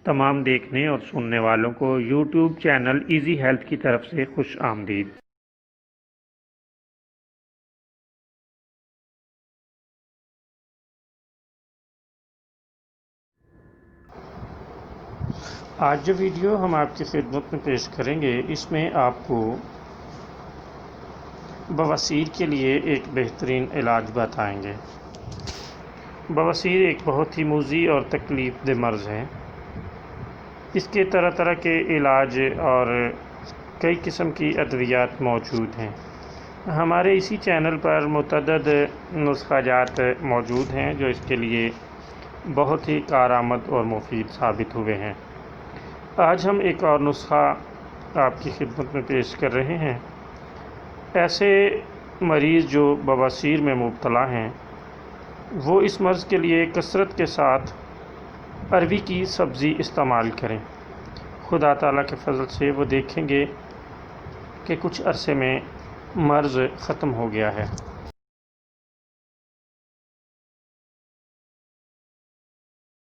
تمام دیکھنے اور سننے والوں کو یوٹیوب چینل ایزی ہیلتھ کی طرف سے خوش آمدید۔ آج جو ویڈیو ہم آپ کی خدمت میں پیش کریں گے، اس میں آپ کو بواسیر کے لیے ایک بہترین علاج بتائیں گے۔ بواسیر ایک بہت ہی موذی اور تکلیف دہ مرض ہے۔ اس کے طرح طرح کے علاج اور کئی قسم کی ادویات موجود ہیں۔ ہمارے اسی چینل پر متعدد نسخہ جات موجود ہیں جو اس کے لیے بہت ہی کارآمد اور مفید ثابت ہوئے ہیں۔ آج ہم ایک اور نسخہ آپ کی خدمت میں پیش کر رہے ہیں۔ ایسے مریض جو بواسیر میں مبتلا ہیں، وہ اس مرض کے لیے کثرت کے ساتھ اروی کی سبزی استعمال کریں۔ خدا تعالیٰ کے فضل سے وہ دیکھیں گے کہ کچھ عرصے میں مرض ختم ہو گیا ہے۔